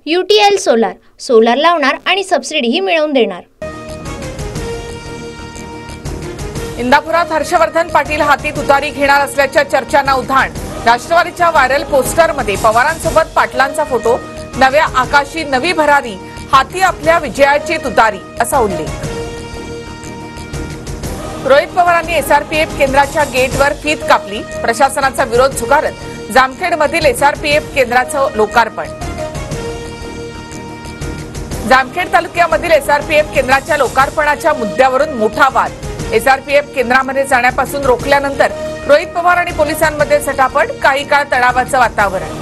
UTL solar, solar लावणार आणि सबसिडीही मिळवून देणार। इंदापुरात हर्षवर्धन पाटील हाती तुतारी घेणार असल्याच्या चर्चांना उधाण। राष्ट्रवादीच्या व्हायरल पोस्टरमध्ये पवारांसोबत पाटलांचा फोटो, नव्या आकाशी नवी भरारी, हाती आपल्या विजयाची तुतारी असा उल्लेख। रोहित पवारांनी SRPF केंद्राच्या गेटवर फीत कापली, प्रशासनाचा विरोध झुगारत जामखेडमधील SRPF केंद्राचं लोकार्पण। जामखेड तालुक्यामधील SRPF केंद्राच्या लोकार्पणाच्या मुद्द्यावरून मोठा वाद। SRPF केंद्रामध्ये जाण्यापासून रोखल्यानंतर रोहित पवार आणि पोलिसांमध्ये झटापट, काही काळ तणावाचं वातावरण।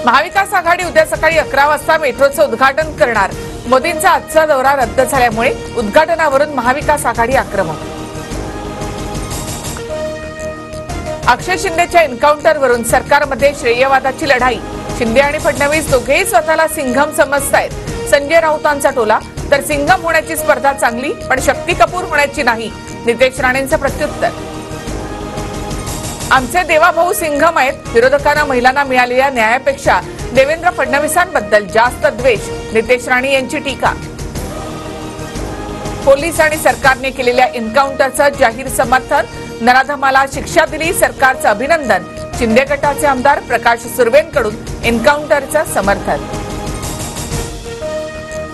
महाविकास आघाडी उद्या सकाळी 11 वाजता मेट्रोचं उद्घाटन करणार। मोदींचा आजचा दौरा रद्द झाल्यामुळे उद्घाटनावरून महाविकास आघाडी आक्रमक। अक्षय शिंदेच्या एन्काउंटरवरून सरकारमध्ये श्रेयवादाची लढाई। शिंदे आणि फडणवीस दोघेही स्वतःला सिंघम समजतायत। संजय राऊतांचा टोला, तर सिंघम होण्याची स्पर्धा चांगली पण शक्ती कपूर होण्याची नाही, नितेश राणेंचं प्रत्युत्तर। आमचे देवाभाऊ सिंघम आहेत, विरोधकांना महिलांना मिळालेल्या न्यायापेक्षा देवेंद्र फडणवीसांबद्दल जास्त द्वेष, नितेश राणे यांची टीका। पोलीस आणि सरकारने केलेल्या एन्काउंटरचं जाहीर समर्थन, नराधमाला शिक्षा दिली, सरकारचं अभिनंदन। शिंदे गटाचे आमदार प्रकाश सुर्वेंकडून एन्काउंटरचं समर्थन।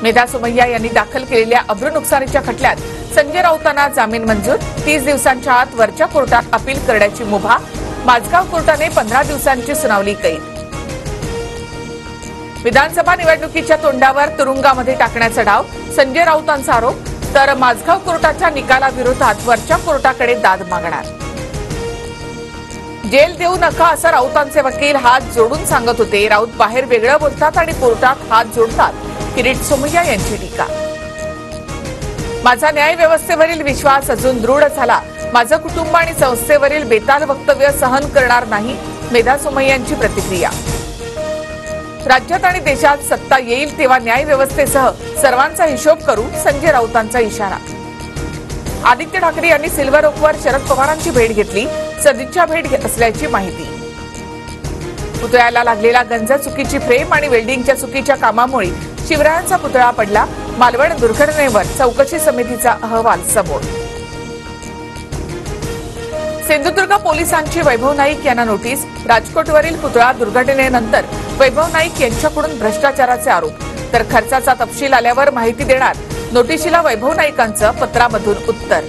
मेधा सोमय्या यांनी दाखल केलेल्या अब्रू नुकसानीच्या खटल्यात संजय राऊतांना जामीन मंजूर। 30 दिवसांच्या आत वरच्या कोर्टात अपील करण्याची मुभा। माझगाव कोर्टाने 15 दिवसांची सुनावणी कैद। विधानसभा निवडणुकीच्या तोंडावर तुरुंगामध्ये टाकण्याचा डाव, संजय राऊतांचा आरोप, तर माझगाव कोर्टाच्या निकालाविरोधात वरच्या कोर्टाकडे दाद मागणार। जेल देऊ नका असं राऊतांचे वकील हात जोडून सांगत होते। राऊत बाहेर वेगळं बोलतात आणि कोर्टात हात जोडतात, किरीट सोमय्या यांची टीका। माझा न्याय व्यवस्थेवरील विश्वास अजून दृढ झाला, माझं कुटुंब आणि संस्थेवरील बेताल वक्तव्य सहन करणार नाही, मेधा सोमय्यांची प्रतिक्रिया। राज्यात आणि देशात सत्ता येईल तेव्हा न्याय व्यवस्थेसह सर्वांचा हिशोब करू, संजय राऊतांचा इशारा। आदित्य ठाकरे यांनी सिल्व्हर ओकवर शरद पवारांची भेट घेतली, सदिच्छा भेट असल्याची माहिती। पुतळ्याला लागलेला गंज चुकीची फ्रेम आणि वेल्डिंगच्या चुकीच्या कामामुळे शिवरायांचा पुतळा पडला, मालवण दुर्घटनेवर चौकशी समितीचा अहवाल समोर। सिंधुदुर्ग पोलिसांची वैभव नाईक यांना नोटीस, राजकोटवरील पुतळा दुर्घटनेनंतर वैभव नाईक यांच्याकडून भ्रष्टाचाराचे आरोप, तर खर्चाचा तपशील आल्यावर माहिती देणार, नोटीशीला वैभव नाईकांचं पत्रामधून उत्तर।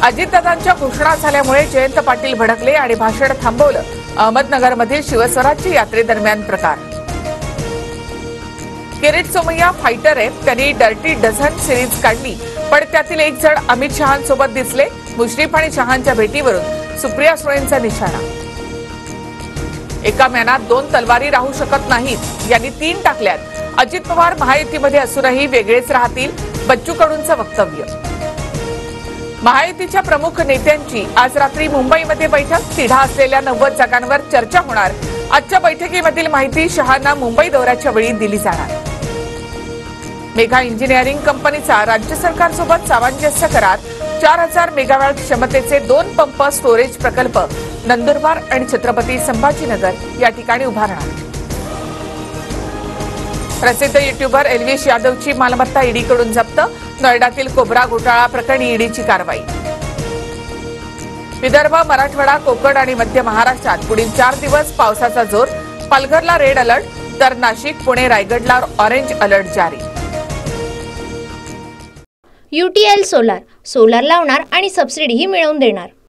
अजितदादांच्या घोषणा झाल्यामुळे जयंत पाटील भडकले आणि भाषण थांबवलं, अहमदनगरमधील शिवस्वराज्य यात्रेदरम्यान प्रकार। किरीट सोमय्या फायटर आहे, त्यांनी डर्टी डझन सिरीज काढली, पण त्यातील एक जण अमित शहांसोबत दिसले, मुश्रीफ आणि शहांच्या भेटीवरून सुप्रिया सुळेंचा निशाणा। एका म्यानात 2 तलवारी राहू शकत नाहीत, यांनी 3 टाकल्यात। अजित पवार महायुतीमध्ये असूनही वेगळेच राहतील, बच्चू कडूंचं वक्तव्य। महायुतीच्या प्रमुख नेत्यांची आज रात्री मुंबईमध्ये बैठक, तिढा असलेल्या 90 जागांवर चर्चा होणार। आजच्या बैठकीमधील माहिती शहांना मुंबई दौऱ्याच्या वेळी दिली जाणार। मेगा इंजिनिअरिंग कंपनीचा राज्य सरकारसोबत सामंजस्य करार, 4000 मेगावॅट क्षमतेचे 2 पंप स्टोरेज प्रकल्प नंदुरबार आणि छत्रपती संभाजीनगर या ठिकाणी उभारणार। प्रसिद्ध युट्यूबर एल्विश यादवची मालमत्ता ईडीकडून जप्त, नोएडातील कोबरा घोटाळा प्रकरणी ईडीची कारवाई। विदर्भ, मराठवाडा, कोकण आणि मध्य महाराष्ट्रात पुढील 4 दिवस पावसाचा जोर, पालघरला रेड अलर्ट, तर नाशिक, पुणे, रायगडला ऑरेंज अलर्ट जारी। UTL सोलार, सोलार लावणार आणि सबसिडीही मिळवून देणार।